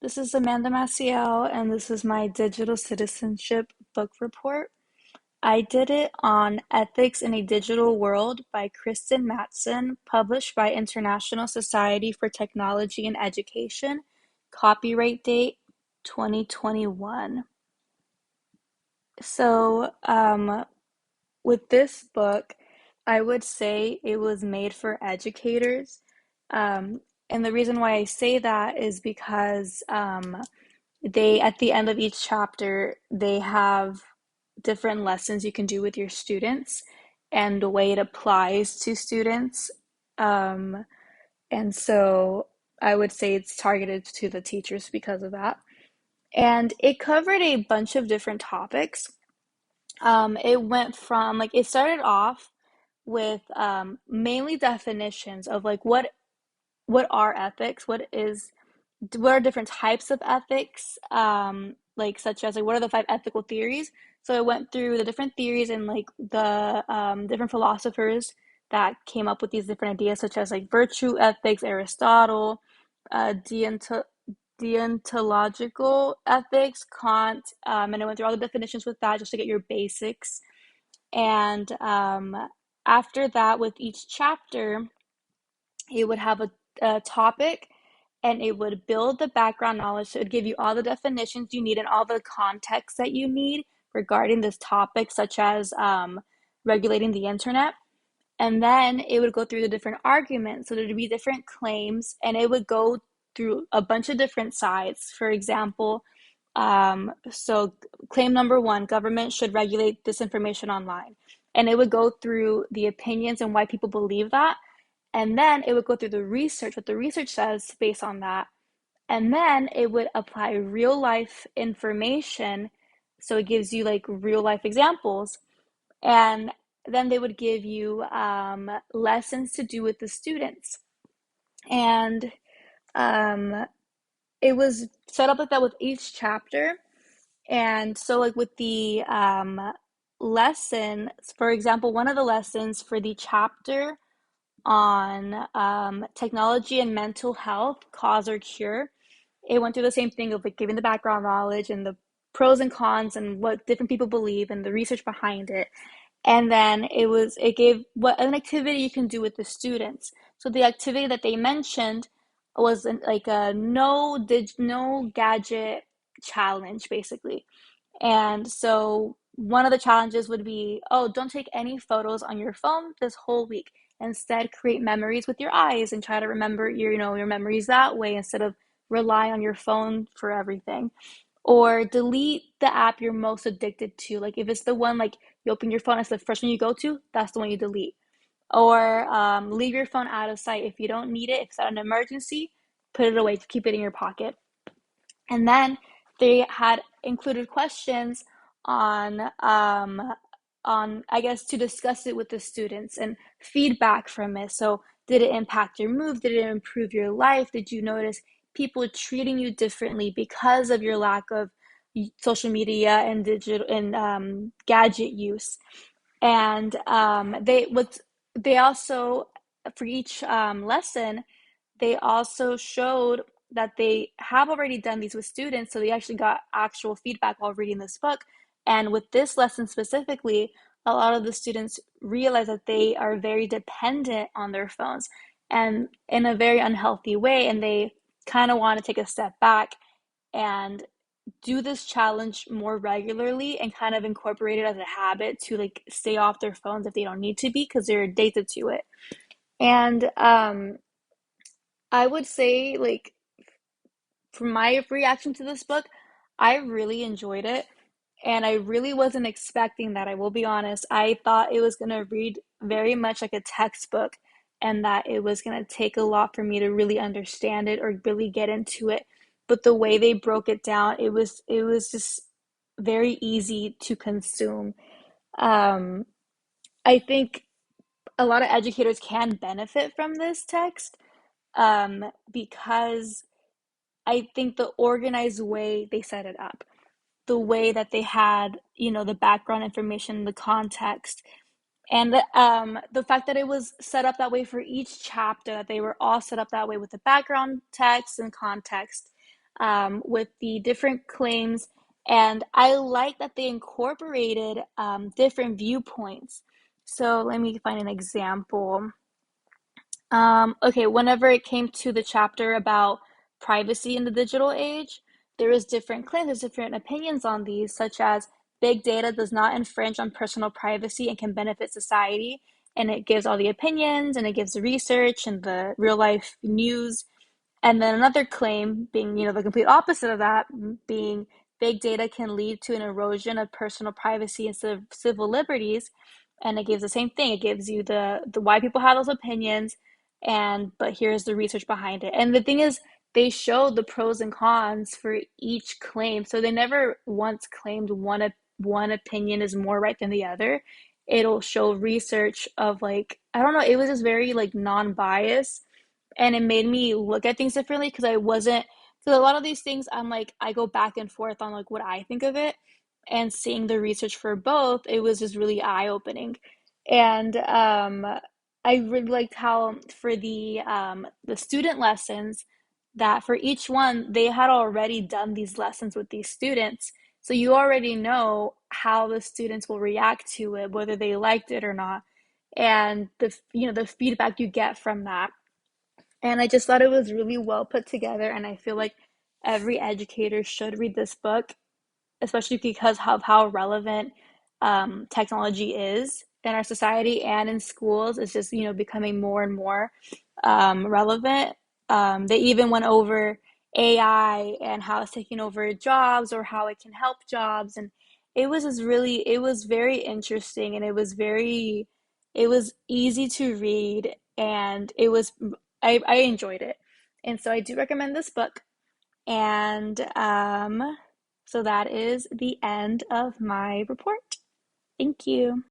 This is Amanda Maciel, and this is my digital citizenship book report. I did it on Ethics in a Digital World by Kristen Matson, published by International Society for Technology and Education, copyright date 2021. So, with this book, I would say it was made for educators. Um, and the reason why I say that is because they at the end of each chapter they have different lessons you can do with your students and the way it applies to students, and so I would say it's targeted to the teachers because of that. And it covered a bunch of different topics. It went from like it started off with mainly definitions of like what are ethics, what are different types of ethics, like such as like what are the five ethical theories. So I went through the different theories and like the different philosophers that came up with these different ideas, such as like virtue ethics, Aristotle, deonto deontological ethics, Kant, and I went through all the definitions with that just to get your basics. And after that, with each chapter, it would have a topic and it would build the background knowledge. So it would give you all the definitions you need and all the context that you need regarding this topic, such as regulating the internet. And then it would go through the different arguments. So there'd be different claims, and it would go through a bunch of different sides. For example, so claim number one, government should regulate disinformation online. And it would go through the opinions and why people believe that. And then it would go through the research, what the research says based on that. And then it would apply real life information. So it gives you like real life examples. And then they would give you lessons to do with the students. And um, it was set up like that with each chapter. And so, like with the lesson, for example, one of the lessons for the chapter on technology and mental health, cause or cure, it went through the same thing of like giving the background knowledge and the pros and cons and what different people believe and the research behind it. And then it gave what an activity you can do with the students. So the activity that they mentioned was like a no gadget challenge basically. And so one of the challenges would be, oh, don't take any photos on your phone this whole week. Instead, create memories with your eyes and try to remember your memories that way instead of rely on your phone for everything. Or delete the app you're most addicted to. Like if it's the one like you open your phone, it's the first one you go to, that's the one you delete. Or leave your phone out of sight. If you don't need it, if it's not an emergency, put it away, keep it in your pocket. And then they had included questions on I guess to discuss it with the students and feedback from it. So did it impact your mood? Did it improve your life? Did you notice people treating you differently because of your lack of social media and digital and gadget use? And they also for each lesson they also showed that they have already done these with students, so they actually got actual feedback while reading this book. And with this lesson specifically, a lot of the students realize that they are very dependent on their phones and in a very unhealthy way, and they kind of want to take a step back and do this challenge more regularly and kind of incorporate it as a habit to like stay off their phones if they don't need to be because they're addicted to it. And I would say, like, from my reaction to this book, I really enjoyed it. And I really wasn't expecting that, I will be honest. I thought it was going to read very much like a textbook and that it was going to take a lot for me to really understand it or really get into it. But the way they broke it down, it was just very easy to consume. Um, I think a lot of educators can benefit from this text because I think the organized way they set it up, the way that they had, the background information, the context, and the fact that it was set up that way for each chapter, that they were all set up that way with the background text and context. with the different claims. And I like that they incorporated different viewpoints. So let me find an example. Okay, whenever it came to the chapter about privacy in the digital age, there was different claims, there's different opinions on these, such as big data does not infringe on personal privacy and can benefit society. And it gives all the opinions and it gives the research and the real life news. And then another claim being, the complete opposite of that, being big data can lead to an erosion of personal privacy and civil liberties. And it gives the same thing. It gives you the why people have those opinions, and but here's the research behind it. And the thing is, they showed the pros and cons for each claim. So they never once claimed one opinion is more right than the other. It'll show research of like, I don't know, it was just very like non-biased, and it made me look at things differently because I wasn't, because a lot of these things I'm like, I go back and forth on like what I think of it, and seeing the research for both, it was just really eye-opening. And I really liked how for the student lessons, that for each one they had already done these lessons with these students, so you already know how the students will react to it, whether they liked it or not, and the feedback you get from that. And I just thought it was really well put together. And I feel like every educator should read this book, especially because of how relevant technology is in our society and in schools. It's just, becoming more and more relevant. They even went over AI and how it's taking over jobs or how it can help jobs. And it was very interesting, and it was easy to read, and I enjoyed it. And so I do recommend this book. And so that is the end of my report. Thank you.